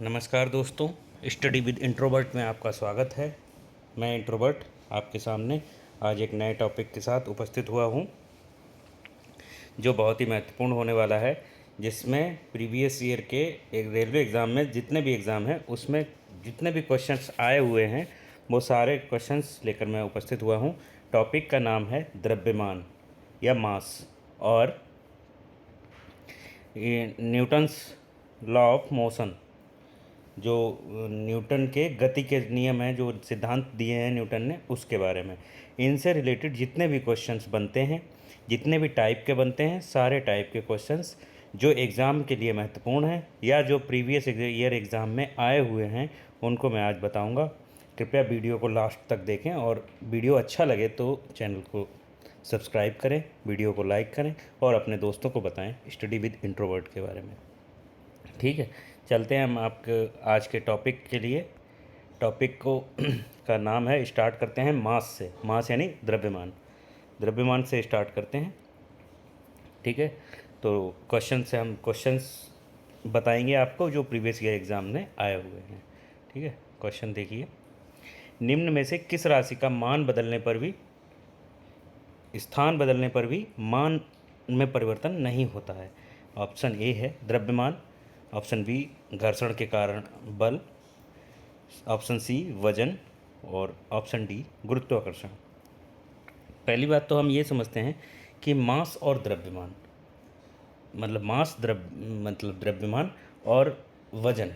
नमस्कार दोस्तों, study with introvert में आपका स्वागत है। मैं इंट्रोवर्ट आपके सामने आज एक नए टॉपिक के साथ उपस्थित हुआ हूं, जो बहुत ही महत्वपूर्ण होने वाला है, जिसमें प्रीवियस ईयर के एक रेलवे एग्ज़ाम में जितने भी एग्ज़ाम हैं उसमें जितने भी क्वेश्चंस आए हुए हैं वो सारे क्वेश्चंस लेकर मैं उपस्थित हुआ हूं। टॉपिक का नाम है द्रव्यमान या मास और न्यूटन्स लॉ ऑफ मोशन। जो न्यूटन के गति के नियम हैं, जो सिद्धांत दिए हैं न्यूटन ने, उसके बारे में इनसे रिलेटेड जितने भी क्वेश्चंस बनते हैं, जितने भी टाइप के बनते हैं, सारे टाइप के क्वेश्चंस जो एग्ज़ाम के लिए महत्वपूर्ण हैं या जो प्रीवियस ईयर एग्ज़ाम में आए हुए हैं उनको मैं आज बताऊंगा। कृपया वीडियो को लास्ट तक देखें और वीडियो अच्छा लगे तो चैनल को सब्सक्राइब करें, वीडियो को लाइक करें और अपने दोस्तों को बताएं स्टडी विद इंट्रोवर्ट के बारे में। ठीक है, चलते हैं हम आपके आज के टॉपिक के लिए। टॉपिक को का नाम है, स्टार्ट करते हैं मास से। मास यानी द्रव्यमान। द्रव्यमान से स्टार्ट करते हैं। ठीक है, तो क्वेश्चन से हम क्वेश्चंस बताएंगे आपको जो प्रीवियस ईयर एग्ज़ाम में आए हुए हैं। ठीक है, क्वेश्चन देखिए। निम्न में से किस राशि का मान बदलने पर भी, स्थान बदलने पर भी मान में परिवर्तन नहीं होता है? ऑप्शन ए है द्रव्यमान, ऑप्शन बी घर्षण के कारण बल, ऑप्शन सी वजन और ऑप्शन डी गुरुत्वाकर्षण। पहली बात तो हम ये समझते हैं कि मास और द्रव्यमान मतलब मतलब द्रव्यमान और वजन,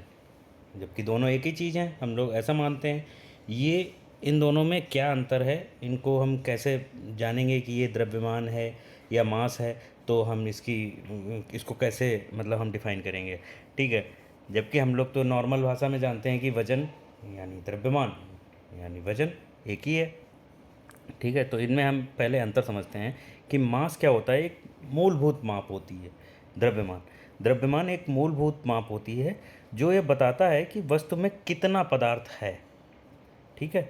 जबकि दोनों एक ही चीज़ हैं, हम लोग ऐसा मानते हैं। ये इन दोनों में क्या अंतर है, इनको हम कैसे जानेंगे कि ये द्रव्यमान है या मास है? तो हम इसको कैसे मतलब हम डिफ़ाइन करेंगे? ठीक है, जबकि हम लोग तो नॉर्मल भाषा में जानते हैं कि वजन यानी द्रव्यमान यानी वजन एक ही है। ठीक है, तो इनमें हम पहले अंतर समझते हैं कि मास क्या होता है। एक मूलभूत माप होती है द्रव्यमान एक मूलभूत माप होती है जो ये बताता है कि वस्तु में कितना पदार्थ है। ठीक है,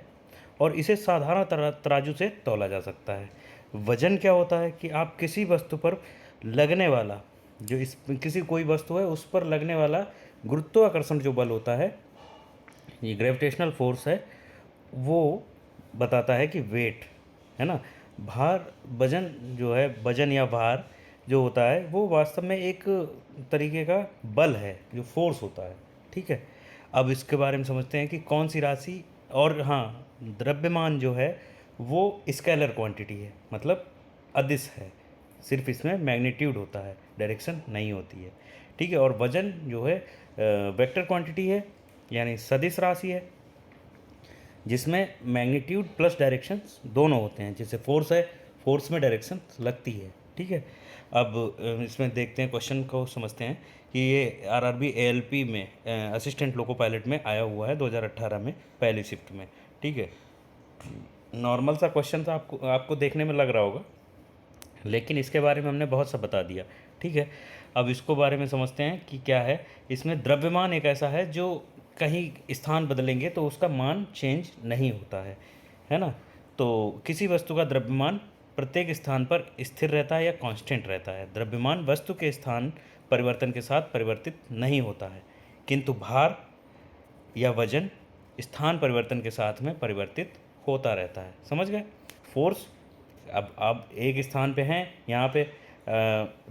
और इसे साधारण तराजू से तौला जा सकता है। वजन क्या होता है कि आप किसी वस्तु पर लगने वाला, जो इस किसी कोई वस्तु है उस पर लगने वाला गुरुत्वाकर्षण जो बल होता है, ये ग्रेविटेशनल फोर्स है, वो बताता है कि वेट है ना। भार वजन जो है, वजन या भार जो होता है वो वास्तव में एक तरीके का बल है, जो फोर्स होता है। ठीक है, अब इसके बारे में समझते हैं कि कौन सी राशि। और हाँ, द्रव्यमान जो है वो स्केलर क्वांटिटी है, मतलब अदिश है, सिर्फ इसमें मैग्नीट्यूड होता है, डायरेक्शन नहीं होती है। ठीक है, और वजन जो है वेक्टर क्वांटिटी है, यानी सदिश राशि है, जिसमें मैग्नीट्यूड प्लस डायरेक्शंस दोनों होते हैं। जैसे फोर्स है, फोर्स में डायरेक्शन लगती है। ठीक है, अब इसमें देखते हैं, क्वेश्चन को समझते हैं कि ये आरआरबी एएलपी में असिस्टेंट लोको पायलट में आया हुआ है 2018 में, पहली शिफ्ट में। ठीक है, नॉर्मल सा क्वेश्चन था, आपको देखने में लग रहा होगा, लेकिन इसके बारे में हमने बहुत सा बता दिया। ठीक है, अब इसको बारे में समझते हैं कि क्या है। इसमें द्रव्यमान एक ऐसा है जो कहीं स्थान बदलेंगे तो उसका मान चेंज नहीं होता है ना। तो किसी वस्तु का द्रव्यमान प्रत्येक स्थान पर स्थिर रहता है या कांस्टेंट रहता है। द्रव्यमान वस्तु के स्थान परिवर्तन के साथ परिवर्तित नहीं होता है, किंतु भार या वजन स्थान परिवर्तन के साथ में परिवर्तित होता रहता है। समझ गए? फोर्स, अब आप एक स्थान पे हैं यहाँ पे,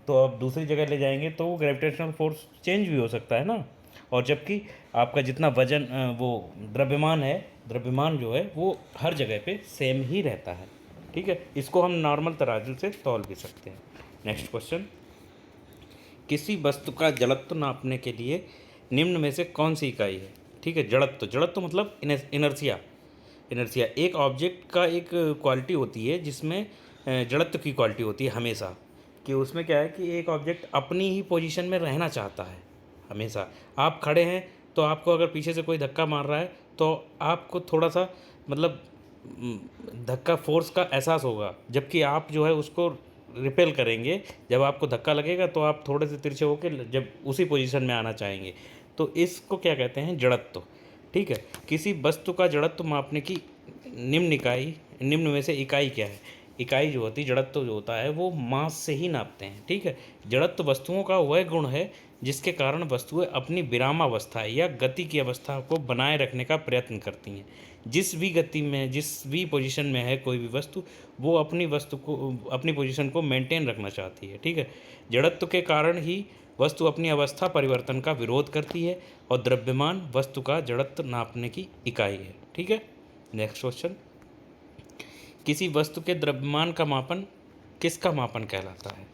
तो अब दूसरी जगह ले जाएंगे तो वो ग्रेविटेशनल फोर्स चेंज भी हो सकता है ना। और जबकि आपका जितना वजन वो द्रव्यमान है, द्रव्यमान जो है वो हर जगह पे सेम ही रहता है। ठीक है, इसको हम नॉर्मल तराजू से तौल भी सकते हैं। नेक्स्ट क्वेश्चन, किसी वस्तु का जड़त्व नापने के लिए निम्न में से कौन सी इकाई है? ठीक है, जड़त्व मतलब इनर्सिया एक ऑब्जेक्ट का एक क्वालिटी होती है, जिसमें जड़त्व की क्वालिटी होती है हमेशा, कि उसमें क्या है कि एक ऑब्जेक्ट अपनी ही पोजीशन में रहना चाहता है हमेशा। आप खड़े हैं तो आपको अगर पीछे से कोई धक्का मार रहा है तो आपको थोड़ा सा मतलब धक्का फोर्स का एहसास होगा, जबकि आप जो है उसको रिपेल करेंगे। जब आपको धक्का लगेगा तो आप थोड़े से तिरछे होकर जब उसी पोजीशन में आना चाहेंगे, तो इसको क्या कहते हैं? जड़त्व। ठीक है, किसी वस्तु का जड़त्व मापने की निम्न में से इकाई क्या है? इकाई जो होती है, जड़त्व जो होता है वो मास से ही नापते हैं। ठीक है, जड़त्व वस्तुओं का वह गुण है जिसके कारण वस्तुएं अपनी विरामावस्था या गति की अवस्था को बनाए रखने का प्रयत्न करती हैं। जिस भी गति में, जिस भी पोजीशन में है कोई भी वस्तु, वो अपनी वस्तु को, अपनी पोजीशन को मेंटेन रखना चाहती है। ठीक है। जड़त्व के कारण ही वस्तु अपनी अवस्था परिवर्तन का विरोध करती है और द्रव्यमान वस्तु का जड़त्व नापने की इकाई है। ठीक है। नेक्स्ट क्वेश्चन, किसी वस्तु के द्रव्यमान का मापन किसका मापन कहलाता है?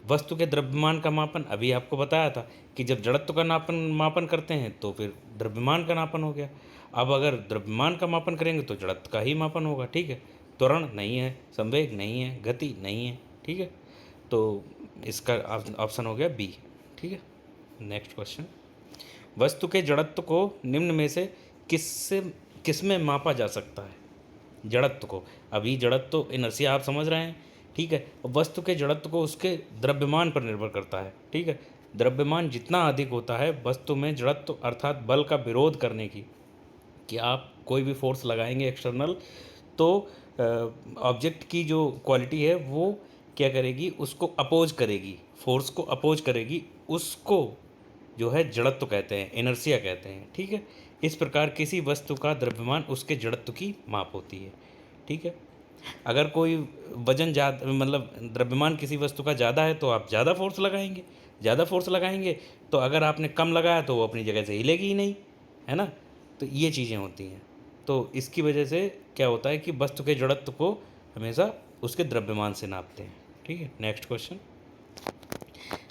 वस्तु के द्रव्यमान का मापन अभी आपको बताया था कि जब जड़त्व का मापन करते हैं तो फिर द्रव्यमान का मापन हो गया। अब अगर द्रव्यमान का मापन करेंगे तो जड़त्व का ही मापन होगा। ठीक है। त्वरण नहीं है, संवेग नहीं है, गति नहीं है। ठीक है। तो इसका ऑप्शन हो गया बी। ठीक है। नेक्स्ट क्वेश्चन, वस्तु के जड़त्व को निम्न में से किसमें मापा जा सकता है? जड़त्व को, अभी जड़त्व इनर्शिया आप समझ रहे हैं। ठीक है। वस्तु के जड़त्व को उसके द्रव्यमान पर निर्भर करता है। ठीक है। द्रव्यमान जितना अधिक होता है वस्तु में जड़त्व अर्थात बल का विरोध करने की, कि आप कोई भी फोर्स लगाएंगे एक्सटर्नल, तो ऑब्जेक्ट की जो क्वालिटी है वो क्या करेगी, उसको अपोज करेगी, फोर्स को अपोज करेगी, उसको जो है जड़त्व कहते हैं, इनर्शिया कहते हैं। ठीक है। इस प्रकार किसी वस्तु का द्रव्यमान उसके जड़त्व की माप होती है। ठीक है। अगर कोई वजन ज़्यादा, मतलब द्रव्यमान किसी वस्तु का ज़्यादा है तो आप ज़्यादा फोर्स लगाएंगे, ज़्यादा फोर्स लगाएंगे तो अगर आपने कम लगाया तो वो अपनी जगह से हिलेगी ही नहीं, है ना। तो ये चीज़ें होती हैं। तो इसकी वजह से क्या होता है कि वस्तु के जड़त्व को हमेशा उसके द्रव्यमान से नापते हैं। ठीक है। नेक्स्ट क्वेश्चन,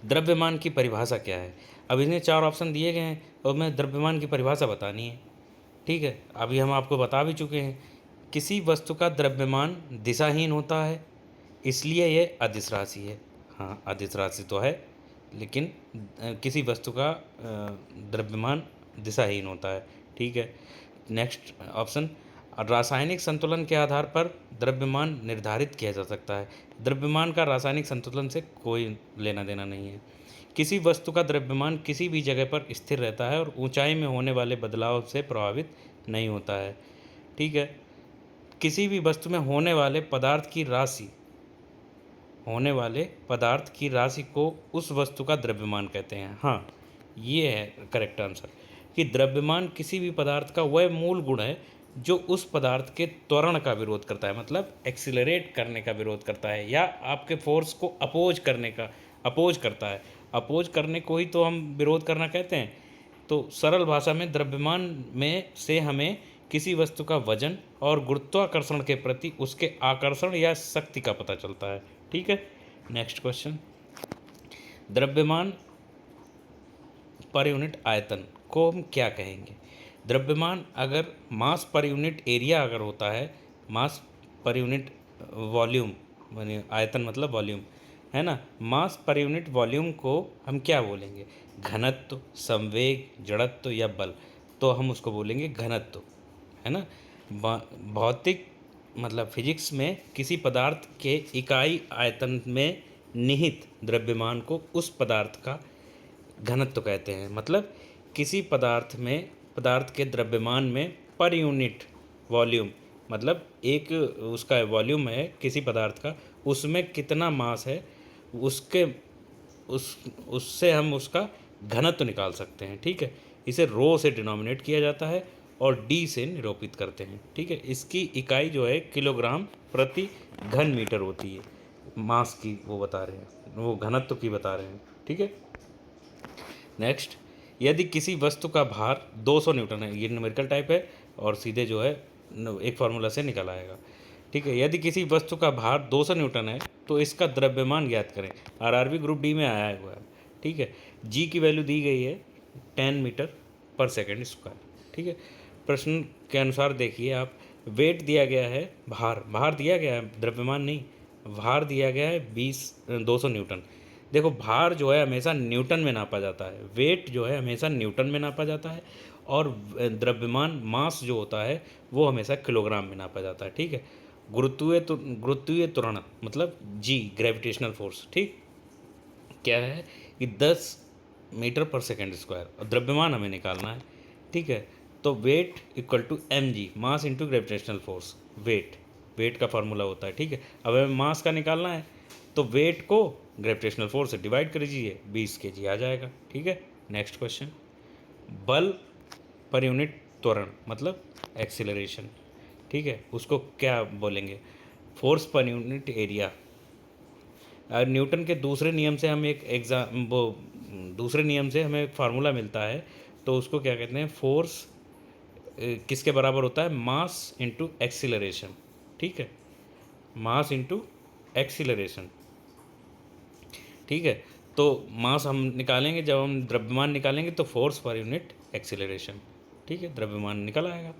द्रव्यमान की परिभाषा क्या है? अब इन्हें 4 ऑप्शन दिए गए हैं और मैं द्रव्यमान की परिभाषा बतानी है। ठीक है। अभी हम आपको बता भी चुके हैं, किसी वस्तु का द्रव्यमान दिशाहीन होता है, इसलिए यह अदिश राशि है। हाँ, अदिश राशि तो है, लेकिन किसी वस्तु का द्रव्यमान दिशाहीन होता है। ठीक है। नेक्स्ट ऑप्शन, रासायनिक संतुलन के आधार पर द्रव्यमान निर्धारित किया जा सकता है। द्रव्यमान का रासायनिक संतुलन से कोई लेना देना नहीं है। किसी वस्तु का द्रव्यमान किसी भी जगह पर स्थिर रहता है और ऊंचाई में होने वाले बदलाव से प्रभावित नहीं होता है। ठीक है। किसी भी वस्तु में होने वाले पदार्थ की राशि को उस वस्तु का द्रव्यमान कहते हैं। हाँ, ये है करेक्ट आंसर, कि द्रव्यमान किसी भी पदार्थ का वह मूल गुण है जो उस पदार्थ के त्वरण का विरोध करता है, मतलब एक्सिलरेट करने का विरोध करता है, या आपके फोर्स को अपोज करता है। अपोज करने को ही तो हम विरोध करना कहते हैं। तो सरल भाषा में द्रव्यमान में से हमें किसी वस्तु का वजन और गुरुत्वाकर्षण के प्रति उसके आकर्षण या शक्ति का पता चलता है। ठीक है। नेक्स्ट क्वेश्चन, द्रव्यमान पर यूनिट आयतन को हम क्या कहेंगे? द्रव्यमान अगर मास पर यूनिट एरिया अगर होता है, मास पर यूनिट वॉल्यूम, माने आयतन मतलब वॉल्यूम, है ना। मास पर यूनिट वॉल्यूम को हम क्या बोलेंगे? घनत्व, संवेग, जड़त्व या बल? तो हम उसको बोलेंगे घनत्व, है ना। भौतिक मतलब फिजिक्स में किसी पदार्थ के इकाई आयतन में निहित द्रव्यमान को उस पदार्थ का घनत्व कहते हैं। मतलब किसी पदार्थ के द्रव्यमान में पर यूनिट वॉल्यूम, मतलब एक उसका वॉल्यूम है किसी पदार्थ का, उसमें कितना मास है, उससे हम उसका घनत्व निकाल सकते हैं। ठीक है। इसे रो से डिनोमिनेट किया जाता है और डी से निरूपित करते हैं। ठीक है। इसकी इकाई जो है किलोग्राम प्रति घन मीटर होती है। मास की वो बता रहे हैं, वो घनत्व की बता रहे हैं। ठीक है। नेक्स्ट, यदि किसी वस्तु का भार 200 न्यूटन है, ये न्यूमेरिकल टाइप है और सीधे जो है एक फार्मूला से निकल आएगा। ठीक है। यदि किसी वस्तु का भार 200 न्यूटन है तो इसका द्रव्यमान ज्ञात करें। आरआरबी ग्रुप डी में आया हुआ है। ठीक है। जी की वैल्यू दी गई है 10 मीटर पर सेकेंड स्क्वायर। ठीक है। प्रश्न के अनुसार देखिए आप, वेट दिया गया है, भार दिया गया है, द्रव्यमान नहीं, भार दिया गया है 200 न्यूटन। देखो, भार जो है हमेशा न्यूटन में नापा जाता है, वेट जो है हमेशा न्यूटन में नापा जाता है, और द्रव्यमान मास जो होता है वो हमेशा किलोग्राम में नापा जाता है। ठीक है। गुरुत्वीय त्वरण मतलब जी, ग्रेविटेशनल फोर्स, ठीक, क्या है कि 10 मीटर पर सेकेंड स्क्वायर, और द्रव्यमान हमें निकालना है। ठीक है। तो weight equal to mg, mass into gravitational force, weight का फार्मूला होता है। ठीक है। अब हमें मास का निकालना है तो वेट को ग्रेविटेशनल फोर्स से डिवाइड कर दीजिए, 20 kg आ जाएगा। ठीक है, नेक्स्ट क्वेश्चन, बल पर यूनिट त्वरण मतलब एक्सीलरेशन, ठीक है, उसको क्या बोलेंगे, force per unit area. Newton के दूसरे नियम से हम एक दूसरे नियम से हमें एक फार्मूला मिलता है, तो उसको क्या कहते हैं, फोर्स किसके बराबर होता है, मास इंटू एक्सीलरेशन। ठीक है, मास इंटू एक्सीलरेशन। ठीक है, तो मास हम निकालेंगे, जब हम द्रव्यमान निकालेंगे तो फोर्स पर यूनिट एक्सीलरेशन। ठीक है, द्रव्यमान निकल आएगा।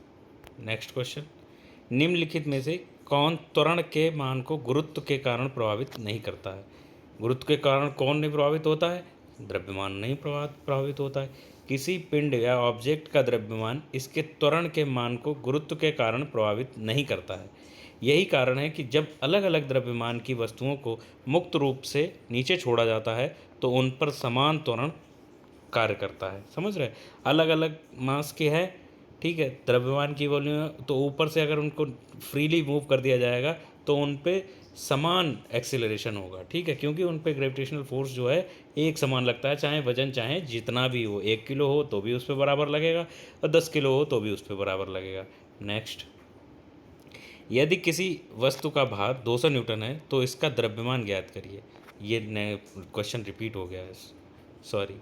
नेक्स्ट क्वेश्चन, निम्नलिखित में से कौन त्वरण के मान को गुरुत्व के कारण प्रभावित नहीं करता है। गुरुत्व के कारण कौन नहीं प्रभावित होता है, द्रव्यमान नहीं प्रभावित होता है। किसी पिंड या ऑब्जेक्ट का द्रव्यमान इसके त्वरण के मान को गुरुत्व के कारण प्रभावित नहीं करता है। यही कारण है कि जब अलग अलग द्रव्यमान की वस्तुओं को मुक्त रूप से नीचे छोड़ा जाता है तो उन पर समान त्वरण कार्य करता है। समझ रहे, अलग अलग मास के हैं, ठीक है, द्रव्यमान की वॉल्यूम, तो ऊपर से अगर उनको फ्रीली मूव कर दिया जाएगा तो उन पे समान एक्सीलरेशन होगा। ठीक है, क्योंकि उन पे ग्रेविटेशनल फोर्स जो है एक समान लगता है, चाहे वजन चाहे जितना भी हो, 1 किलो हो तो भी उस पर बराबर लगेगा और 10 किलो हो तो भी उस पर बराबर लगेगा। नेक्स्ट, यदि किसी वस्तु का भार 200 न्यूटन है तो इसका द्रव्यमान ज्ञात करिए। ये नए क्वेश्चन रिपीट हो गया है, सॉरी।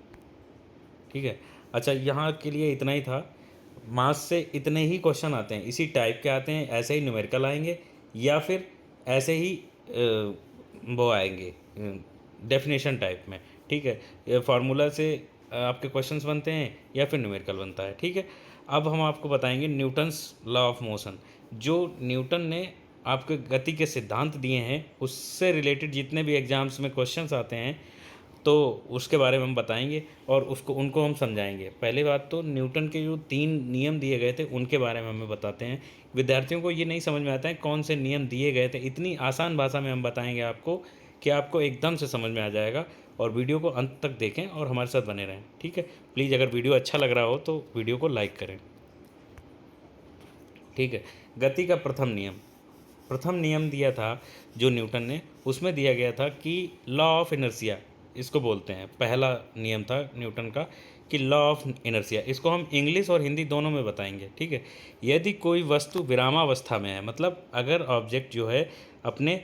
ठीक है, अच्छा, यहाँ के लिए इतना ही था। मास से इतने ही क्वेश्चन आते हैं, इसी टाइप के आते हैं, ऐसे ही न्यूमेरिकल आएंगे या फिर ऐसे ही वो आएंगे डेफिनेशन टाइप में। ठीक है, ये फार्मूला से आपके क्वेश्चंस बनते हैं या फिर न्यूमेरिकल बनता है। ठीक है, अब हम आपको बताएंगे न्यूटन्स लॉ ऑफ मोशन। जो न्यूटन ने आपके गति के सिद्धांत दिए हैं उससे रिलेटेड जितने भी एग्जाम्स में क्वेश्चंस आते हैं तो उसके बारे में हम बताएंगे और उनको हम समझाएंगे। पहली बात तो न्यूटन के जो 3 नियम दिए गए थे उनके बारे में हमें बताते हैं। विद्यार्थियों को ये नहीं समझ में आता है कौन से नियम दिए गए थे, इतनी आसान भाषा में हम बताएंगे आपको कि आपको एकदम से समझ में आ जाएगा। और वीडियो को अंत तक देखें और हमारे साथ बने रहें। ठीक है, प्लीज़ अगर वीडियो अच्छा लग रहा हो तो वीडियो को लाइक करें। ठीक है, गति का प्रथम नियम दिया था जो न्यूटन ने, उसमें दिया गया था कि लॉ ऑफ इनर्शिया, इसको बोलते हैं, पहला नियम था न्यूटन का कि लॉ ऑफ इनर्शिया। इसको हम इंग्लिश और हिंदी दोनों में बताएंगे। ठीक है, यदि कोई वस्तु विरामावस्था में है, मतलब अगर ऑब्जेक्ट जो है अपने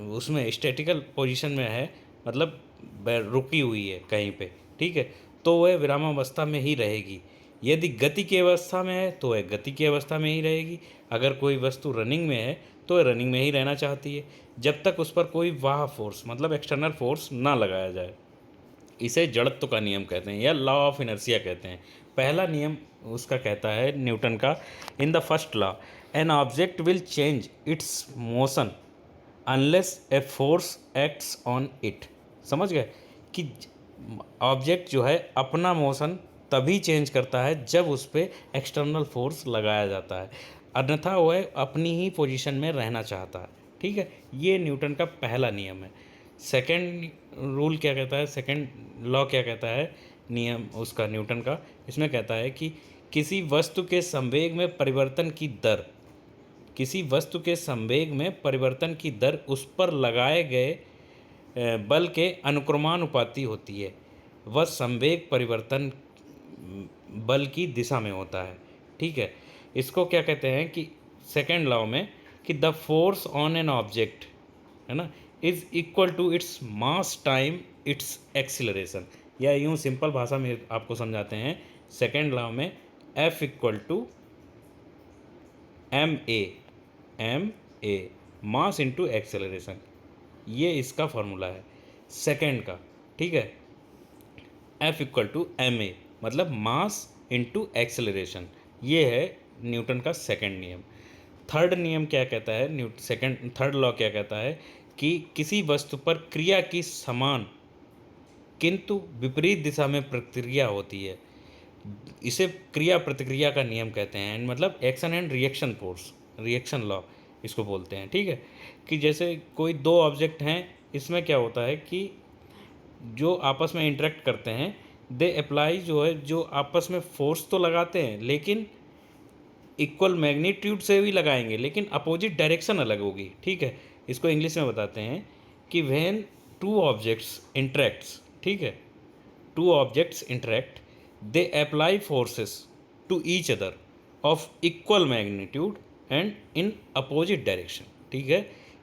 उसमें स्टैटिकल पोजीशन में है, मतलब रुकी हुई है कहीं पे, ठीक है, तो वह विरामावस्था में ही रहेगी। यदि गति की अवस्था में है तो वह गति की अवस्था में ही रहेगी। अगर कोई वस्तु रनिंग में है तो वह रनिंग में ही रहना चाहती है जब तक उस पर कोई वाह फोर्स मतलब एक्सटर्नल फोर्स ना लगाया जाए। इसे जड़त्व का नियम कहते हैं या लॉ ऑफ इनर्शिया कहते हैं। पहला नियम उसका कहता है न्यूटन का, in the first law an object will change it's motion unless a force acts on it. समझ गए कि ऑब्जेक्ट जो है अपना मोशन तभी चेंज करता है जब उस पर एक्सटर्नल फोर्स लगाया जाता है, अन्यथा वह अपनी ही पोजीशन में रहना चाहता है। ठीक है, ये न्यूटन का पहला नियम है। सेकंड रूल क्या कहता है, सेकंड लॉ क्या कहता है, नियम उसका न्यूटन का, इसमें कहता है कि किसी वस्तु के संवेग में परिवर्तन की दर, किसी वस्तु के संवेग में परिवर्तन की दर उस पर लगाए गए बल के अनुक्रमानुपाती होती है। वह संवेग परिवर्तन बल की दिशा में होता है। ठीक है, इसको क्या कहते हैं कि सेकेंड लॉ में कि the force on an object, है ना, is equal to its mass times its acceleration. या यूँ सिंपल भाषा में आपको समझाते हैं, सेकेंड लॉ में F equal to M A mass into acceleration, ये इसका फॉर्मूला है सेकेंड का। ठीक है, F equal to M A मतलब मास इंटू एक्सेलरेशन, ये है न्यूटन का सेकेंड नियम। थर्ड नियम क्या कहता है, थर्ड लॉ क्या कहता है कि किसी वस्तु पर क्रिया की समान किंतु विपरीत दिशा में प्रतिक्रिया होती है, इसे क्रिया प्रतिक्रिया का नियम कहते हैं, मतलब action and reaction force, reaction law इसको बोलते हैं। ठीक है, कि जैसे कोई दो ऑब्जेक्ट हैं, इसमें क्या होता है कि जो आपस में इंटरेक्ट करते हैं दे अप्लाई, जो है जो आपस में फोर्स तो लगाते हैं लेकिन इक्वल मैग्नीट्यूड से भी लगाएंगे लेकिन अपोजिट डायरेक्शन अलग होगी। ठीक है, इसको इंग्लिश में बताते हैं कि व्हेन टू ऑब्जेक्ट्स इंटरेक्ट्स, ठीक है, two objects interact they apply forces to each other of equal magnitude and in opposite direction, ठीक है,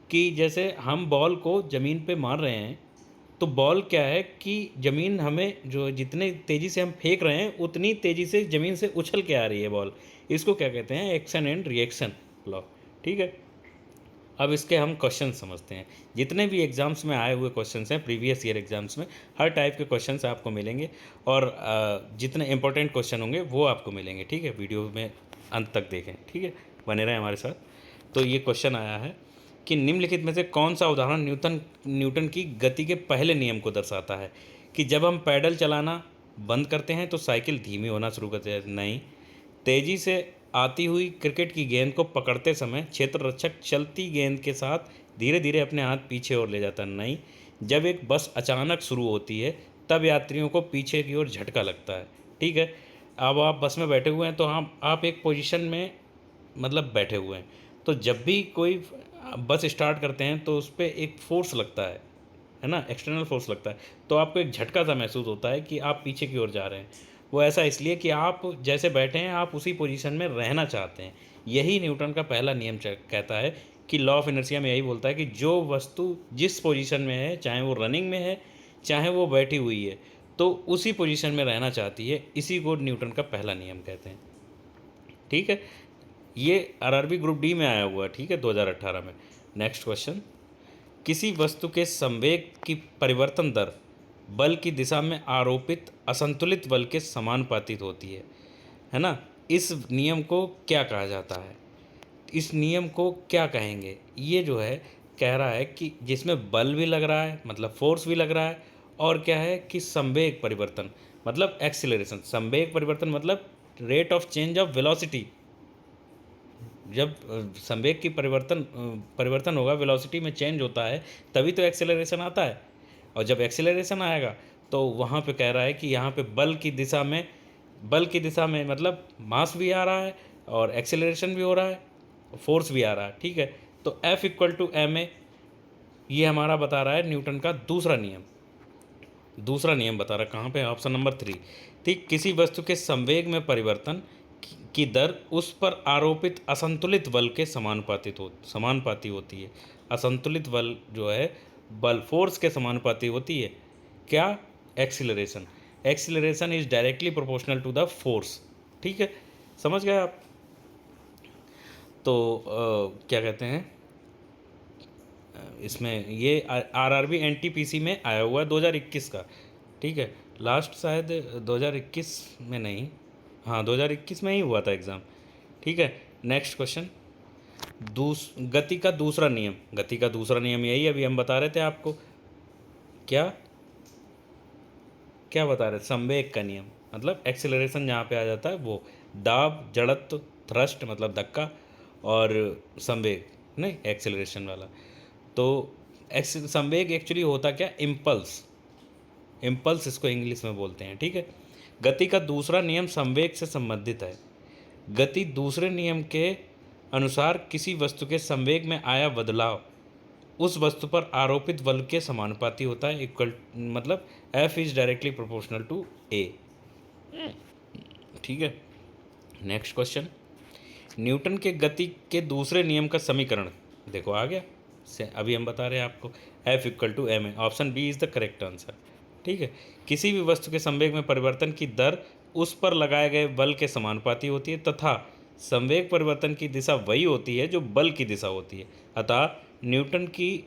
कि जैसे हम बॉल को ज़मीन पे मार रहे हैं तो बॉल क्या है कि ज़मीन हमें जो जितने तेज़ी से हम फेंक रहे हैं उतनी तेज़ी से ज़मीन से उछल के आ रही है बॉल। इसको क्या कहते हैं? एक्शन एंड रिएक्शन लॉ, ठीक है। अब इसके हम क्वेश्चन समझते हैं। जितने भी एग्जाम्स में आए हुए क्वेश्चंस हैं प्रीवियस ईयर एग्जाम्स में, हर टाइप के क्वेश्चंस आपको मिलेंगे और जितने इंपॉर्टेंट क्वेश्चन होंगे वो आपको मिलेंगे, ठीक है। वीडियो में अंत तक देखें, ठीक है, बने रहें हमारे साथ। तो ये क्वेश्चन आया है कि निम्नलिखित में से कौन सा उदाहरण न्यूटन की गति के पहले नियम को दर्शाता है? कि जब हम पैडल चलाना बंद करते हैं तो साइकिल धीमी होना शुरू करती है। नहीं। तेज़ी से आती हुई क्रिकेट की गेंद को पकड़ते समय क्षेत्र रक्षक चलती गेंद के साथ धीरे धीरे अपने हाथ पीछे और ले जाता है। नहीं। जब एक बस अचानक शुरू होती है तब यात्रियों को पीछे की ओर झटका लगता है, ठीक है। अब आप बस में बैठे हुए हैं तो आप एक पोजीशन में मतलब बैठे हुए हैं, तो जब भी कोई बस स्टार्ट करते हैं तो उस पर एक फोर्स लगता है ना, एक्सटर्नल फोर्स लगता है, तो आपको एक झटका सा महसूस होता है कि आप पीछे की ओर जा रहे हैं। वो ऐसा इसलिए कि आप जैसे बैठे हैं आप उसी पोजीशन में रहना चाहते हैं। यही न्यूटन का पहला नियम कहता है कि लॉ ऑफ इनर्शिया में यही बोलता है कि जो वस्तु जिस पोजीशन में है, चाहे वो रनिंग में है चाहे वो बैठी हुई है, तो उसी पोजीशन में रहना चाहती है। इसी को न्यूटन का पहला नियम कहते हैं, ठीक है। ये आरआरबी ग्रुप डी में आया हुआ है, ठीक है, 2018 में। नेक्स्ट क्वेश्चन, किसी वस्तु के संवेग की परिवर्तन दर बल की दिशा में आरोपित असंतुलित बल के समानुपातिक होती है ना। इस नियम को क्या कहा जाता है? इस नियम को क्या कहेंगे? ये जो है कह रहा है कि जिसमें बल भी लग रहा है मतलब फोर्स भी लग रहा है, और क्या है कि संवेग परिवर्तन मतलब एक्सीलरेशन, संवेग परिवर्तन मतलब rate of change of velocity. जब संवेग की परिवर्तन होगा, वेलोसिटी में चेंज होता है, तभी तो एक्सेलरेशन आता है। और जब एक्सेलरेशन आएगा तो वहाँ पे कह रहा है कि यहाँ पे बल की दिशा में मतलब मास भी आ रहा है और एक्सेलरेशन भी हो रहा है, फोर्स भी आ रहा है, ठीक है। तो F इक्वल टू ma, ये हमारा बता रहा है न्यूटन का दूसरा नियम बता रहा है। कहाँ पे? ऑप्शन नंबर 3, ठीक। किसी वस्तु के संवेग में परिवर्तन की दर उस पर आरोपित असंतुलित बल के समानुपाती होती है। असंतुलित बल जो है बल फोर्स के समानुपाती होती है। क्या? Acceleration is directly proportional to the force, ठीक है। समझ गए आप? तो क्या कहते हैं इसमें ये आरआरबी एनटीपीसी में आया हुआ है 2021 का, ठीक है। लास्ट शायद 2021 में नहीं, हाँ 2021 में ही हुआ था एग्ज़ाम, ठीक है। नेक्स्ट क्वेश्चन, गति का दूसरा नियम यही अभी हम बता रहे थे आपको। क्या क्या बता रहे? संवेग का नियम मतलब एक्सेलरेशन जहाँ पे आ जाता है वो, दाब, जड़त्व, थ्रस्ट मतलब धक्का, और संवेग नहीं एक्सेलरेशन वाला। तो संवेग एक्चुअली होता क्या? इम्पल्स इसको इंग्लिश में बोलते हैं, ठीक है। गति का दूसरा नियम संवेग से संबंधित है। गति दूसरे नियम के अनुसार किसी वस्तु के संवेग में आया बदलाव उस वस्तु पर आरोपित बल के समानुपाती होता है, इक्वल मतलब F is directly proportional to A, ठीक है। नेक्स्ट क्वेश्चन, न्यूटन के गति के दूसरे नियम का समीकरण देखो आ गया अभी हम बता रहे हैं आपको, F equal to ma, option B is the correct answer, ठीक है। किसी भी वस्तु के संवेग में परिवर्तन की दर उस पर लगाए गए बल के समानुपाती होती है तथा संवेग परिवर्तन की दिशा वही होती है जो बल की दिशा होती है। अतः न्यूटन की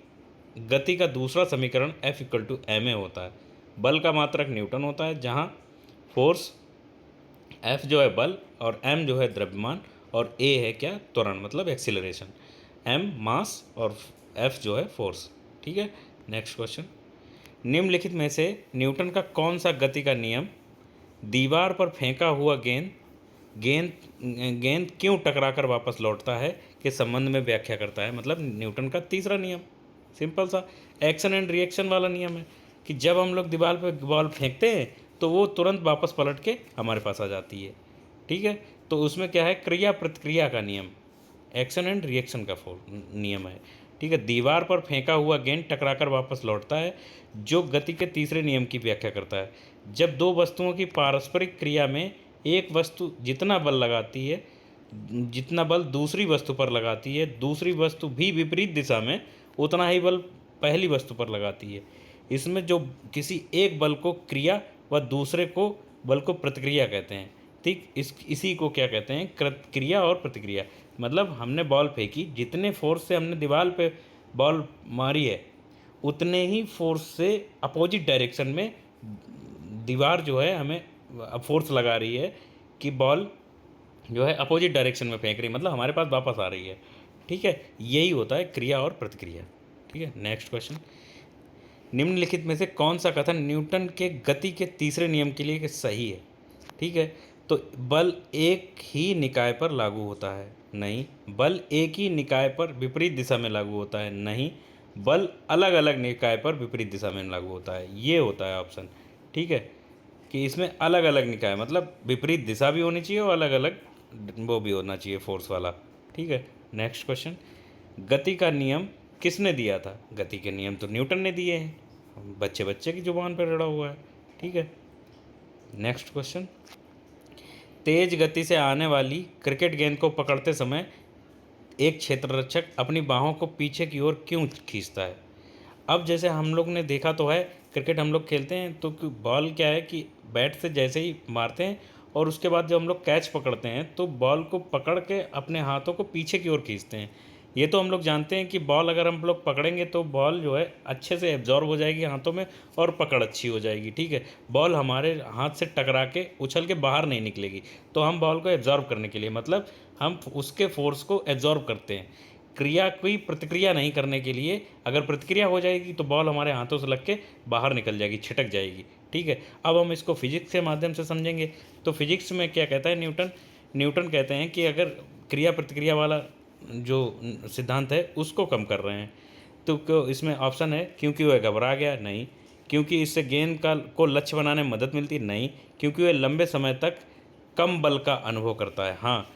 गति का दूसरा समीकरण F इक्वल टू ma होता है। बल का मात्रक न्यूटन होता है, जहाँ फोर्स F जो है बल और m जो है द्रव्यमान और a है क्या? त्वरण मतलब एक्सीलरेशन, m मास और F जो है फोर्स, ठीक है। नेक्स्ट क्वेश्चन, निम्नलिखित में से न्यूटन का कौन सा गति का नियम दीवार पर फेंका हुआ गेंद क्यों टकराकर वापस लौटता है के संबंध में व्याख्या करता है? मतलब न्यूटन का तीसरा नियम, सिंपल सा एक्शन एंड रिएक्शन वाला नियम है कि जब हम लोग दीवार पर बॉल फेंकते हैं तो वो तुरंत वापस पलट के हमारे पास आ जाती है, ठीक है। तो उसमें क्या है? क्रिया प्रतिक्रिया का नियम, एक्शन एंड रिएक्शन का नियम है। ठीक है। दीवार पर फेंका हुआ गेंद टकराकर वापस लौटता है, जो गति के तीसरे नियम की व्याख्या करता है। जब दो वस्तुओं की पारस्परिक क्रिया में एक वस्तु जितना बल लगाती है, जितना बल दूसरी वस्तु पर लगाती है, दूसरी वस्तु भी विपरीत दिशा में उतना ही बल पहली वस्तु पर लगाती है। इसमें जो किसी एक बल को क्रिया व दूसरे को बल को प्रतिक्रिया कहते हैं। ठीक, इसी को क्या कहते हैं, क्रिया और प्रतिक्रिया। मतलब हमने बॉल फेंकी, जितने फोर्स से हमने दीवार पे बॉल मारी है, उतने ही फोर्स से अपोजिट डायरेक्शन में दीवार जो है हमें फोर्स लगा रही है कि बॉल जो है अपोजिट डायरेक्शन में फेंक रही है, मतलब हमारे पास वापस आ रही है। ठीक है, यही होता है क्रिया और प्रतिक्रिया। ठीक है, नेक्स्ट क्वेश्चन। निम्नलिखित में से कौन सा कथन न्यूटन के गति के तीसरे नियम के लिए सही है? ठीक है, तो बल एक ही निकाय पर लागू होता है, नहीं। बल एक ही निकाय पर विपरीत दिशा में लागू होता है, नहीं। बल अलग अलग निकाय पर विपरीत दिशा में लागू होता है, ये होता है ऑप्शन। ठीक है, कि इसमें अलग अलग निकाय मतलब विपरीत दिशा भी होनी चाहिए और अलग अलग वो भी होना चाहिए फोर्स वाला। ठीक है, नेक्स्ट क्वेश्चन। गति का नियम किसने दिया था? गति के नियम तो न्यूटन ने दिए हैं, बच्चे बच्चे की जुबान पर रड़ा हुआ है। ठीक है, नेक्स्ट क्वेश्चन। तेज गति से आने वाली क्रिकेट गेंद को पकड़ते समय एक क्षेत्ररक्षक अपनी बाहों को पीछे की ओर क्यों खींचता है? अब जैसे हम लोग ने देखा तो है, क्रिकेट हम लोग खेलते हैं तो बॉल क्या है कि बैट से जैसे ही मारते हैं और उसके बाद जब हम लोग कैच पकड़ते हैं तो बॉल को पकड़ के अपने हाथों को पीछे की ओर खींचते हैं। ये तो हम लोग जानते हैं कि बॉल अगर हम लोग पकड़ेंगे तो बॉल जो है अच्छे से एब्जॉर्ब हो जाएगी हाथों में और पकड़ अच्छी हो जाएगी। ठीक है, बॉल हमारे हाथ से टकरा के उछल के बाहर नहीं निकलेगी। तो हम बॉल को एब्जॉर्ब करने के लिए मतलब हम उसके फोर्स को एब्जॉर्ब करते हैं। क्रिया कोई प्रतिक्रिया नहीं करने के लिए, अगर प्रतिक्रिया हो जाएगी तो बॉल हमारे हाथों से लग के बाहर निकल जाएगी, छिटक जाएगी। ठीक है, अब हम इसको फिजिक्स के माध्यम से समझेंगे। तो फिजिक्स में क्या कहता है न्यूटन कहते हैं कि अगर क्रिया प्रतिक्रिया वाला जो सिद्धांत है उसको कम कर रहे हैं। तो इसमें ऑप्शन है क्योंकि वह घबरा गया, नहीं। क्योंकि इससे गेंद को लक्ष्य बनाने में मदद मिलती, नहीं। क्योंकि वह लंबे समय तक कम बल का अनुभव करता है, हाँ।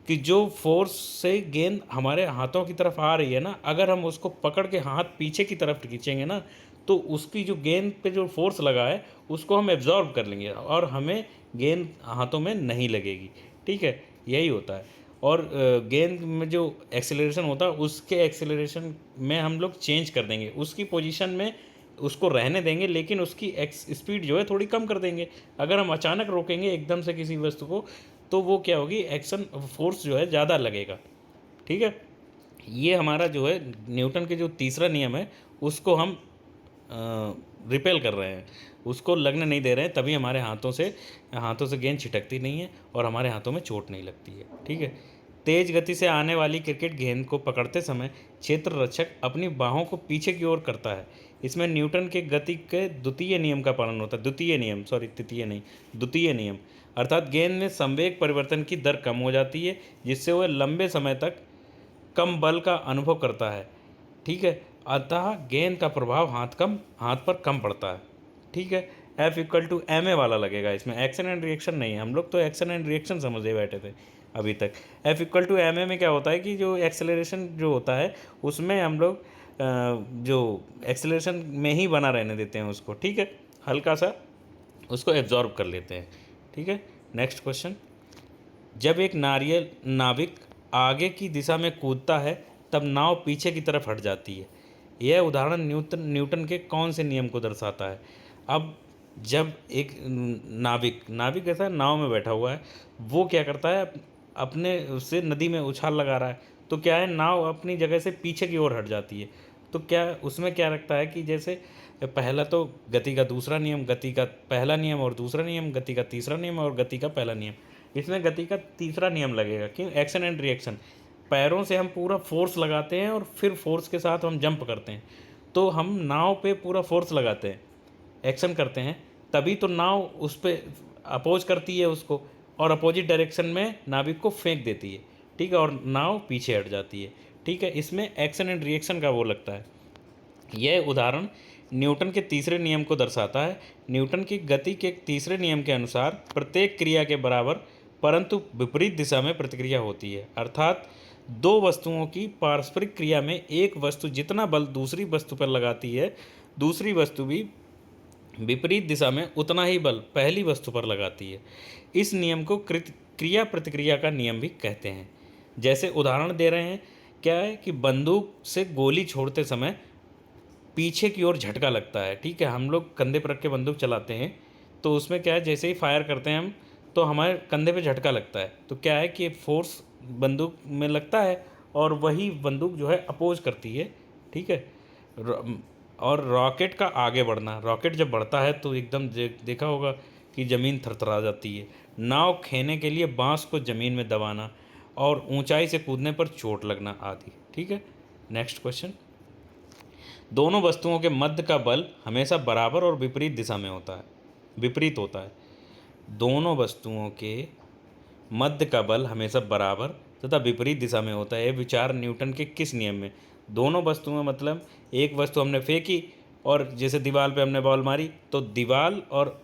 कि जो फोर्स से गेंद हमारे हाथों की तरफ आ रही है ना, अगर हम उसको पकड़ के हाथ पीछे की तरफ खींचेंगे ना, तो उसकी जो गेंद पे जो फोर्स लगा है उसको हम एब्जॉर्ब कर लेंगे और हमें गेंद हाथों में नहीं लगेगी। ठीक है, यही होता है। और गेंद में जो एक्सेलरेशन होता है उसके एक्सेलरेशन में हम लोग चेंज कर देंगे, उसकी पोजीशन में उसको रहने देंगे, लेकिन उसकी स्पीड जो है थोड़ी कम कर देंगे। अगर हम अचानक रोकेंगे एकदम से किसी वस्तु को तो वो क्या होगी, एक्शन फोर्स जो है ज़्यादा लगेगा। ठीक है, ये हमारा जो है न्यूटन के जो तीसरा नियम है उसको हम रिपेल कर रहे हैं, उसको लगने नहीं दे रहे हैं, तभी हमारे हाथों से गेंद छिटकती नहीं है और हमारे हाथों में चोट नहीं लगती है। ठीक है, तेज गति से आने वाली क्रिकेट गेंद को पकड़ते समय क्षेत्र रक्षक अपनी बाहों को पीछे की ओर करता है। इसमें न्यूटन के गति के द्वितीय नियम का पालन होता है, द्वितीय नियम, अर्थात गेंद में संवेग परिवर्तन की दर कम हो जाती है, जिससे वह लंबे समय तक कम बल का अनुभव करता है। ठीक है, अतः गेंद का प्रभाव हाथ पर कम पड़ता है। ठीक है, F=ma वाला लगेगा, इसमें एक्शन एंड रिएक्शन नहीं है। हम लोग तो एक्शन एंड रिएक्शन समझे बैठे थे अभी तक। F=ma में क्या होता है कि जो एक्सेलरेशन जो होता है उसमें हम लोग जो एक्सेलरेशन में ही बना रहने देते हैं उसको। ठीक है, हल्का सा उसको एब्जॉर्ब कर लेते हैं। ठीक है, नेक्स्ट क्वेश्चन। जब एक नाविक आगे की दिशा में कूदता है तब नाव पीछे की तरफ हट जाती है। यह उदाहरण न्यूटन के कौन से नियम को दर्शाता है? अब जब एक नाविक ऐसा नाव में बैठा हुआ है, वो क्या करता है, अपने उससे नदी में उछाल लगा रहा है, तो क्या है, नाव अपनी जगह से पीछे की ओर हट जाती है। तो क्या उसमें क्या रखता है कि जैसे पहला तो गति का दूसरा नियम, गति का पहला नियम और दूसरा नियम, गति का तीसरा नियम और गति का पहला नियम। इसमें गति का तीसरा नियम लगेगा, क्यों, एक्शन एंड रिएक्शन। पैरों से हम पूरा फोर्स लगाते हैं और फिर फोर्स के साथ हम जंप करते हैं, तो हम नाव पे पूरा फोर्स लगाते हैं, एक्शन करते हैं, तभी तो नाव उस पर अपोज करती है उसको और अपोजिट डायरेक्शन में नाविक को फेंक देती है। ठीक है, और नाव पीछे हट जाती है। ठीक है, इसमें एक्शन एंड रिएक्शन का वो लगता है। यह उदाहरण न्यूटन के तीसरे नियम को दर्शाता है। न्यूटन की गति के तीसरे नियम के अनुसार प्रत्येक क्रिया के बराबर परंतु विपरीत दिशा में प्रतिक्रिया होती है, अर्थात दो वस्तुओं की पारस्परिक क्रिया में एक वस्तु जितना बल दूसरी वस्तु पर लगाती है, दूसरी वस्तु भी विपरीत दिशा में उतना ही बल पहली वस्तु पर लगाती है। इस नियम को क्रिया प्रतिक्रिया का नियम भी कहते हैं। जैसे उदाहरण दे रहे हैं, क्या है कि बंदूक से गोली छोड़ते समय पीछे की ओर झटका लगता है, ठीक है। हम लोग कंधे पर रख के बंदूक चलाते हैं, तो उसमें क्या है, जैसे ही फायर करते हैं हम, तो हमारे कंधे पे झटका लगता है, तो क्या है कि फोर्स बंदूक में लगता है और वही बंदूक जो है अपोज करती है, ठीक है। और रॉकेट का आगे बढ़ना, रॉकेट जब बढ़ता है तो एकदम देखा होगा कि ज़मीन थरथरा जाती है। नाव खेने के लिए बांस को ज़मीन में दबाना और ऊंचाई से कूदने पर चोट लगना आदि, ठीक है। नेक्स्ट क्वेश्चन, दोनों वस्तुओं के मध्य का बल हमेशा बराबर और विपरीत दिशा में होता है, विपरीत होता है। दोनों वस्तुओं के मध्य का बल हमेशा बराबर तथा विपरीत दिशा में होता है। यह विचार न्यूटन के किस नियम में? दोनों वस्तुएं मतलब एक वस्तु हमने फेंकी और जैसे दीवार पे हमने बॉल मारी, तो दीवार और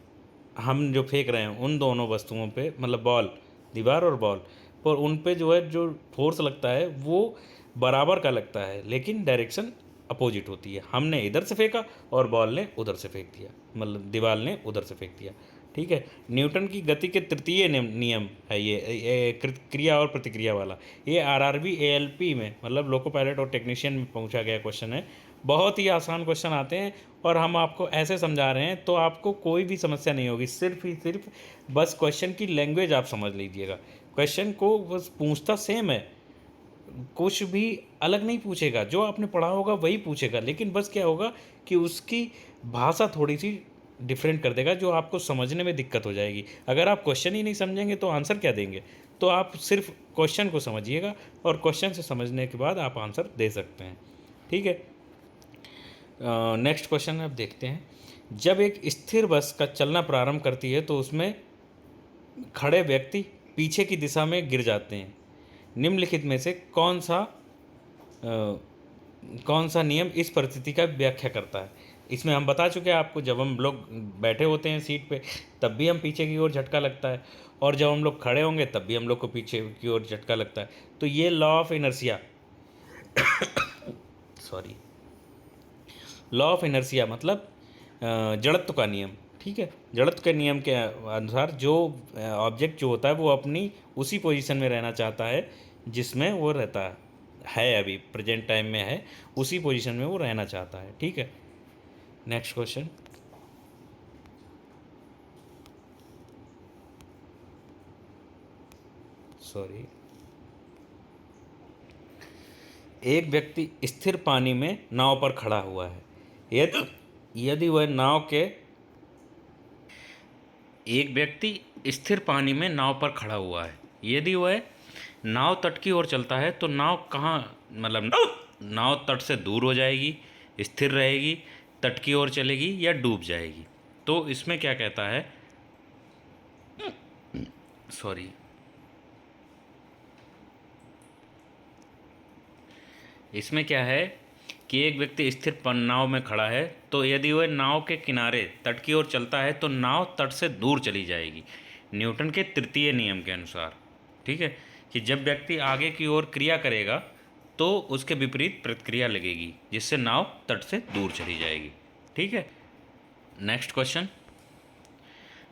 हम जो फेंक रहे हैं उन दोनों वस्तुओं पे, मतलब बॉल, दीवार और बॉल पर, उन पे जो है जो फोर्स लगता है वो बराबर का लगता है, लेकिन डायरेक्शन अपोजिट होती है। हमने इधर से फेंका और बॉल ने उधर से फेंक दिया, मतलब दीवार ने उधर से फेंक दिया, ठीक है। न्यूटन की गति के तृतीय नियम है ये क्रिया और प्रतिक्रिया वाला। ये आरआरबी एएलपी में, मतलब लोको पायलट और टेक्नीशियन में पूछा गया क्वेश्चन है। बहुत ही आसान क्वेश्चन आते हैं और हम आपको ऐसे समझा रहे हैं तो आपको कोई भी समस्या नहीं होगी। सिर्फ ही सिर्फ बस क्वेश्चन की लैंग्वेज आप समझ लीजिएगा। क्वेश्चन को बस पूछता सेम है, कुछ भी अलग नहीं पूछेगा, जो आपने पढ़ा होगा वही पूछेगा, लेकिन बस क्या होगा कि उसकी भाषा थोड़ी सी डिफरेंट कर देगा, जो आपको समझने में दिक्कत हो जाएगी। अगर आप क्वेश्चन ही नहीं समझेंगे तो आंसर क्या देंगे? तो आप सिर्फ क्वेश्चन को समझिएगा और क्वेश्चन से समझने के बाद आप आंसर दे सकते हैं, ठीक है। नेक्स्ट क्वेश्चन अब देखते हैं। जब एक स्थिर बस का चलना प्रारंभ करती है तो उसमें खड़े व्यक्ति पीछे की दिशा में गिर जाते हैं। निम्नलिखित में से कौन सा नियम इस परिस्थिति का व्याख्या करता है? इसमें हम बता चुके हैं आपको, जब हम लोग बैठे होते हैं सीट पे तब भी हम पीछे की ओर झटका लगता है, और जब हम लोग खड़े होंगे तब भी हम लोग को पीछे की ओर झटका लगता है। तो ये law of inertia sorry, law of inertia मतलब जड़त्व का नियम, ठीक है। जड़त्व के नियम के अनुसार जो ऑब्जेक्ट जो होता है वो अपनी उसी पोजीशन में रहना चाहता है जिसमें वो रहता है, अभी प्रेजेंट टाइम में है, उसी पोजीशन में वो रहना चाहता है, ठीक है। नेक्स्ट क्वेश्चन, सॉरी, एक व्यक्ति स्थिर पानी में नाव पर खड़ा हुआ है। यदि वह नाव के एक व्यक्ति स्थिर पानी में नाव पर खड़ा हुआ है। यदि वह नाव तट की ओर चलता है तो नाव कहाँ, मतलब नाव तट से दूर हो जाएगी, स्थिर रहेगी, तट की ओर चलेगी या डूब जाएगी? तो इसमें क्या कहता है, सॉरी, इसमें क्या है कि एक व्यक्ति स्थिर नाव में खड़ा है, तो यदि वह नाव के किनारे तट की ओर चलता है तो नाव तट से दूर चली जाएगी, न्यूटन के तृतीय नियम के अनुसार, ठीक है। कि जब व्यक्ति आगे की ओर क्रिया करेगा तो उसके विपरीत प्रतिक्रिया लगेगी, जिससे नाव तट से दूर चली जाएगी, ठीक है। नेक्स्ट क्वेश्चन,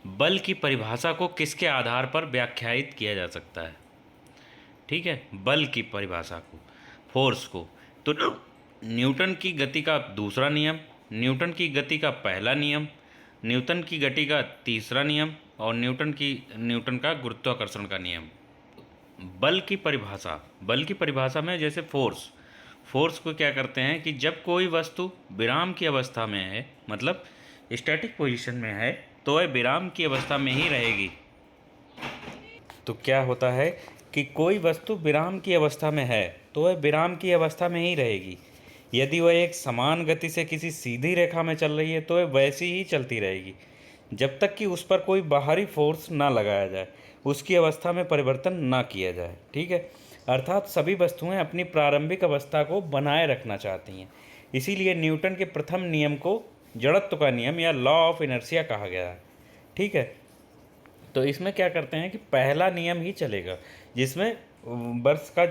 बल की परिभाषा को किसके आधार पर व्याख्यायित किया जा सकता है? ठीक है, बल की परिभाषा को, फोर्स को, तो न्यूटन की गति का दूसरा नियम, न्यूटन की गति का पहला नियम, न्यूटन की गति का तीसरा नियम और न्यूटन का गुरुत्वाकर्षण का नियम। बल की परिभाषा में जैसे फोर्स को क्या करते हैं कि जब कोई वस्तु विराम की अवस्था में है, मतलब स्टैटिक पोजीशन में है, तो वह विराम की अवस्था में ही रहेगी। तो क्या होता है कि कोई वस्तु विराम की अवस्था में है तो वह विराम की अवस्था में ही रहेगी। यदि वह एक समान गति से किसी सीधी रेखा में चल रही है तो वह वैसी ही चलती रहेगी जब तक कि उस पर कोई बाहरी फोर्स ना लगाया जाए, उसकी अवस्था में परिवर्तन ना किया जाए, ठीक है। अर्थात सभी वस्तुएं अपनी प्रारंभिक अवस्था को बनाए रखना चाहती हैं। इसीलिए न्यूटन के प्रथम नियम को जड़त्व का नियम या लॉ ऑफ इनर्शिया कहा गया है, ठीक है। तो इसमें क्या करते हैं कि पहला नियम ही चलेगा, जिसमें बर्थ का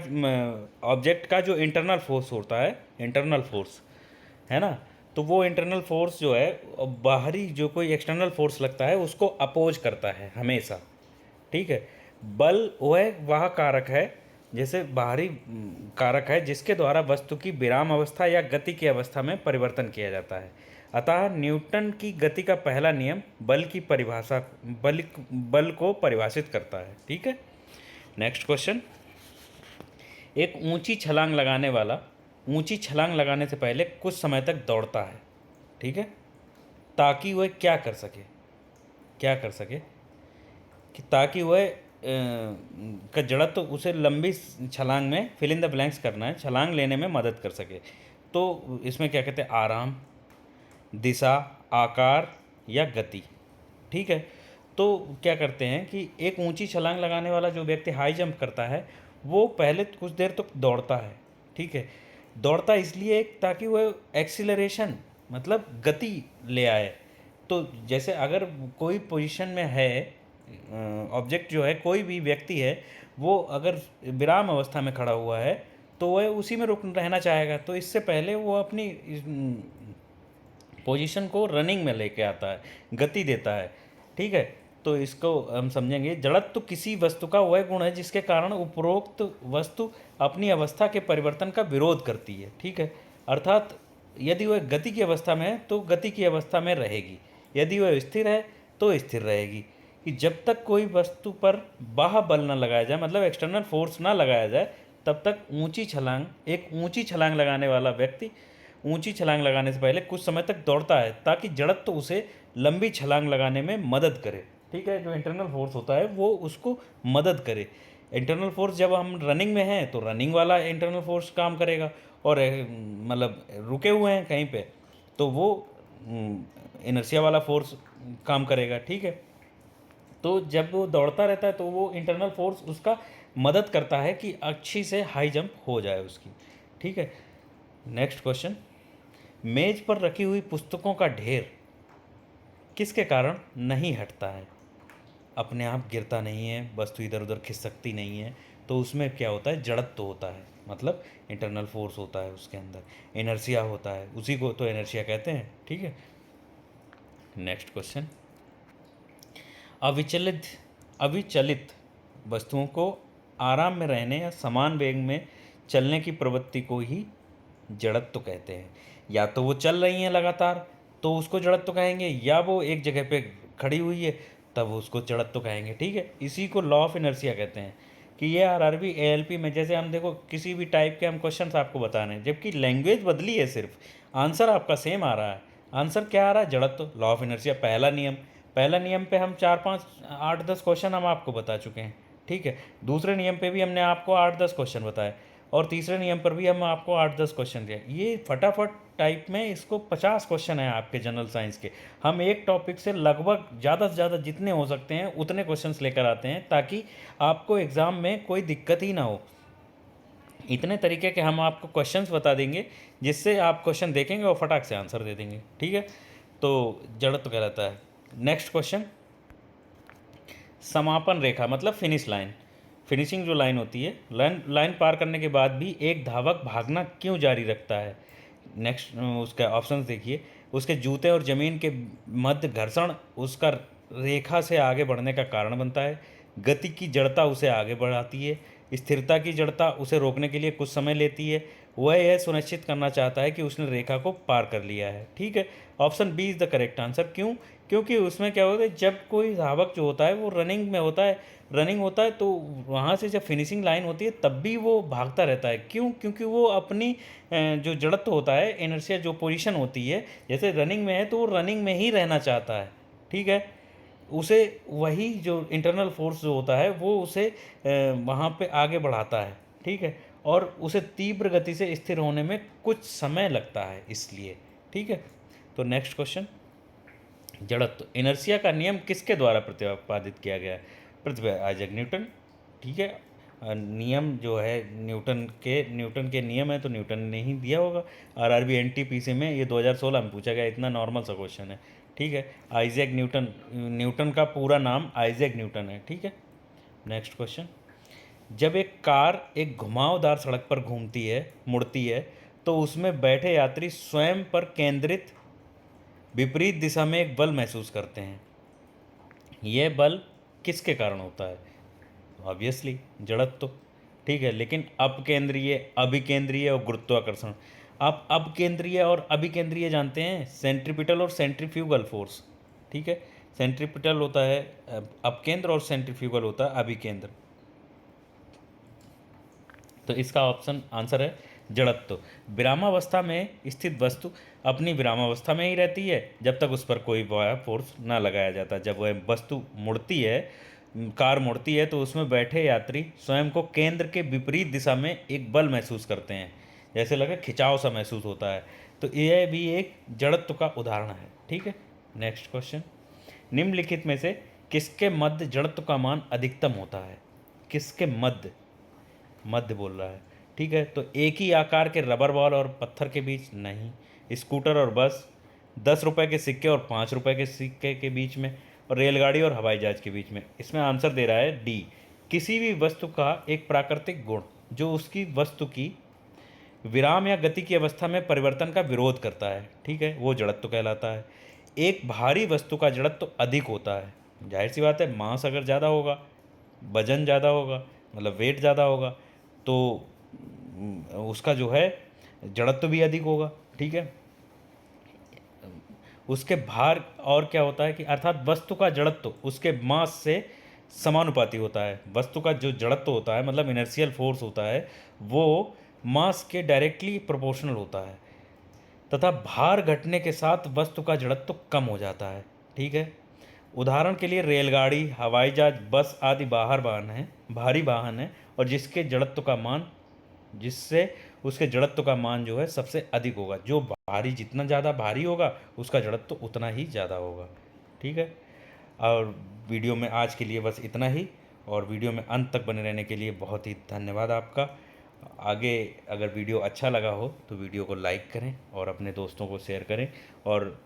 ऑब्जेक्ट का जो इंटरनल फोर्स होता है, इंटरनल फोर्स है ना, तो वो इंटरनल फोर्स जो है बाहरी जो कोई एक्सटर्नल फोर्स लगता है उसको अपोज करता है हमेशा। ठीक है। बल वह कारक है, जैसे बाहरी कारक है जिसके द्वारा वस्तु की विराम अवस्था या गति की अवस्था में परिवर्तन किया जाता है। अतः न्यूटन की गति का पहला नियम बल की परिभाषा बल को परिभाषित करता है। ठीक है। नेक्स्ट क्वेश्चन, एक ऊंची छलांग लगाने वाला ऊंची छलांग लगाने से पहले कुछ समय तक दौड़ता है। ठीक है, ताकि वह क्या कर सके कि ताकि वह का जड़त्व तो उसे लंबी छलांग में फिल इन द ब्लैंक्स करना है, छलांग लेने में मदद कर सके। तो इसमें क्या कहते हैं, आराम, दिशा, आकार या गति। ठीक है। तो क्या करते हैं कि एक ऊंची छलांग लगाने वाला जो व्यक्ति हाई जंप करता है वो पहले कुछ देर तक दौड़ता है। ठीक है, दौड़ता इसलिए ताकि वह एक्सीलरेशन मतलब गति ले आए। तो जैसे अगर कोई पोजीशन में है ऑब्जेक्ट जो है, कोई भी व्यक्ति है, वो अगर विराम अवस्था में खड़ा हुआ है तो वह उसी में रुक रहना चाहेगा, तो इससे पहले वो अपनी पोजीशन को रनिंग में लेके आता है, गति देता है। ठीक है, तो इसको हम समझेंगे, जड़त्व तो किसी वस्तु का वह गुण है जिसके कारण उपरोक्त वस्तु अपनी अवस्था के परिवर्तन का विरोध करती है। ठीक है, अर्थात यदि वह गति की अवस्था में है तो गति की अवस्था में रहेगी, यदि वह स्थिर है तो स्थिर रहेगी। कि जब तक कोई वस्तु पर बाह्य बल न लगाया जाए, मतलब एक्सटर्नल फोर्स ना लगाया जाए, तब तक एक ऊंची छलांग लगाने वाला व्यक्ति ऊंची छलांग लगाने से पहले कुछ समय तक दौड़ता है ताकि जड़त्व तो उसे लंबी छलांग लगाने में मदद करे। ठीक है, जो इंटरनल फोर्स होता है वो उसको मदद करे। इंटरनल फोर्स जब हम रनिंग में हैं तो रनिंग वाला इंटरनल फोर्स काम करेगा, और मतलब रुके हुए हैं कहीं पे तो वो इनर्शिया वाला फोर्स काम करेगा। ठीक है, तो जब वो दौड़ता रहता है तो वो इंटरनल फोर्स उसका मदद करता है कि अच्छी से हाई जंप हो जाए उसकी। ठीक है। नेक्स्ट क्वेश्चन, मेज पर रखी हुई पुस्तकों का ढेर किसके कारण नहीं हटता है? अपने आप गिरता नहीं है, वस्तु इधर उधर खिसकती नहीं है, तो उसमें क्या होता है, जड़त्व तो होता है, मतलब इंटरनल फोर्स होता है उसके अंदर, इनर्शिया होता है, उसी को तो इनर्शिया कहते हैं। ठीक है। नेक्स्ट क्वेश्चन, अविचलित वस्तुओं को आराम में रहने या समान वेग में चलने की प्रवृत्ति को ही जड़त्व कहते हैं। या तो वो चल रही हैं लगातार तो उसको जड़त्व कहेंगे, या वो एक जगह पे खड़ी हुई है तब उसको जड़त्व कहेंगे। ठीक है, इसी को लॉ ऑफ इनर्शिया कहते हैं। कि ये आरआरबी एएलपी में जैसे हम देखो किसी भी टाइप के हम क्वेश्चंस आपको बता रहे हैं, जबकि लैंग्वेज बदली है, सिर्फ आंसर आपका सेम आ रहा है। आंसर क्या आ रहा है, जड़त्व, लॉ ऑफ इनर्शिया, पहला नियम पे हम 4 5 8 10 क्वेश्चन हम आपको बता चुके हैं। ठीक है, दूसरे नियम पे भी हमने आपको 8 10 क्वेश्चन बताए, और तीसरे नियम पर भी हम आपको 8 10 क्वेश्चन दिए। ये फटाफट टाइप में इसको 50 क्वेश्चन है आपके जनरल साइंस के। हम एक टॉपिक से लगभग ज़्यादा से ज़्यादा जितने हो सकते हैं उतने क्वेश्चंस लेकर आते हैं, ताकि आपको एग्ज़ाम में कोई दिक्कत ही ना हो। इतने तरीके के हम आपको क्वेश्चंस बता देंगे जिससे आप क्वेश्चन देखेंगे और फटाक से आंसर दे देंगे। ठीक है, तो जड़त्व कहलाता है। नेक्स्ट क्वेश्चन, समापन रेखा मतलब फिनिश लाइन, फिनिशिंग जो लाइन होती है, लाइन पार करने के बाद भी एक धावक भागना क्यों जारी रखता है? नेक्स्ट उसका ऑप्शन देखिए, उसके जूते और ज़मीन के मध्य घर्षण उसका रेखा से आगे बढ़ने का कारण बनता है, गति की जड़ता उसे आगे बढ़ाती है, स्थिरता की जड़ता उसे रोकने के लिए कुछ समय लेती है, वह यह सुनिश्चित करना चाहता है कि उसने रेखा को पार कर लिया है। ठीक है, option B is the correct answer. क्यों? क्योंकि उसमें क्या होता है, जब कोई धावक जो होता है वो रनिंग होता है तो वहाँ से जब फिनिशिंग लाइन होती है तब भी वो भागता रहता है। क्यों? क्योंकि वो अपनी जो जड़त्व होता है, इनर्शिया जो पोजीशन होती है, जैसे रनिंग में है तो वो रनिंग में ही रहना चाहता है। ठीक है, उसे वही जो इंटरनल फोर्स जो होता है वो उसे वहाँ पे आगे बढ़ाता है। ठीक है, और उसे तीव्र गति से स्थिर होने में कुछ समय लगता है इसलिए। ठीक है, तो नेक्स्ट क्वेश्चन, जड़त्व इनर्शिया का नियम किसके द्वारा प्रतिपादित किया गया है? Isaac Newton. ठीक है, नियम जो है न्यूटन के नियम है तो न्यूटन ने ही दिया होगा। आरआरबी एनटीपीसी में ये 2016 में पूछा गया, इतना नॉर्मल सा क्वेश्चन है। ठीक है। आइजैक न्यूटन, न्यूटन का पूरा नाम आइजैक न्यूटन है। ठीक है। नेक्स्ट क्वेश्चन, जब एक कार एक घुमावदार सड़क पर घूमती है, मुड़ती है, तो उसमें बैठे यात्री स्वयं पर केंद्रित विपरीत दिशा में एक बल महसूस करते हैं। यह बल किसके कारण होता है? ऑब्वियसली जड़त्व। ठीक है, लेकिन अपकेंद्रीय, अभिकेंद्रीय और गुरुत्वाकर्षण। आप अपकेंद्रीय और अभिकेंद्रीय जानते हैं, सेंट्रीपिटल और सेंट्रीफ्यूगल फोर्स। ठीक है, सेंट्रीपिटल होता है अपकेंद्र और सेंट्रीफ्यूगल होता है अभिकेंद्र। तो इसका ऑप्शन आंसर है जड़त्व। विरामावस्था में स्थित वस्तु अपनी विरामावस्था में ही रहती है जब तक उस पर कोई फोर्स ना लगाया जाता। जब वह वस्तु मुड़ती है, कार मुड़ती है, तो उसमें बैठे यात्री स्वयं को केंद्र के विपरीत दिशा में एक बल महसूस करते हैं, जैसे लगे खिंचाव सा महसूस होता है। तो यह भी एक जड़त्व का उदाहरण है। ठीक है। नेक्स्ट क्वेश्चन, निम्नलिखित में से किसके मध्य जड़त्व का मान अधिकतम होता है? किसके मध्य, मध्य बोल रहा है। ठीक है, तो एक ही आकार के रबर बॉल और पत्थर के बीच नहीं, स्कूटर और बस, 10 रुपए के सिक्के और 5 रुपए के सिक्के के बीच में, और रेलगाड़ी और हवाई जहाज के बीच में। इसमें आंसर दे रहा है डी, किसी भी वस्तु का एक प्राकृतिक गुण जो उसकी वस्तु की विराम या गति की अवस्था में परिवर्तन का विरोध करता है। ठीक है, वो जड़त्व कहलाता है। एक भारी वस्तु का जड़त्व अधिक होता है। जाहिर सी बात है, मास अगर ज़्यादा होगा, वजन ज़्यादा होगा, मतलब वेट ज़्यादा होगा, तो उसका जो है जड़त्व भी अधिक होगा। ठीक है, उसके भार, और क्या होता है कि अर्थात वस्तु का जड़त्व उसके मास से समानुपाती होता है। वस्तु का जो जड़त्व होता है, मतलब इनर्शियल फोर्स होता है, वो मास के डायरेक्टली प्रोपोर्शनल होता है, तथा भार घटने के साथ वस्तु का जड़त्व कम हो जाता है। ठीक है, उदाहरण के लिए रेलगाड़ी, हवाई जहाज, बस आदि भारी वाहन है, और जिसके जड़त्व का मान, जिससे उसके जड़त्व का मान जो है सबसे अधिक होगा। जो भारी, जितना ज़्यादा भारी होगा उसका जड़त्व उतना ही ज़्यादा होगा। ठीक है, और वीडियो में आज के लिए बस इतना ही, और वीडियो में अंत तक बने रहने के लिए बहुत ही धन्यवाद आपका। आगे अगर वीडियो अच्छा लगा हो तो वीडियो को लाइक करें और अपने दोस्तों को शेयर करें, और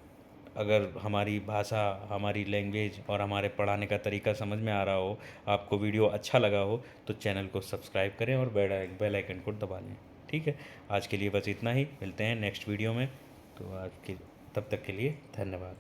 अगर हमारी भाषा, हमारी लैंग्वेज और हमारे पढ़ाने का तरीका समझ में आ रहा हो, आपको वीडियो अच्छा लगा हो, तो चैनल को सब्सक्राइब करें और बेल आइकन को दबा लें। ठीक है, आज के लिए बस इतना ही, मिलते हैं नेक्स्ट वीडियो में। तो आज के, तब तक के लिए धन्यवाद।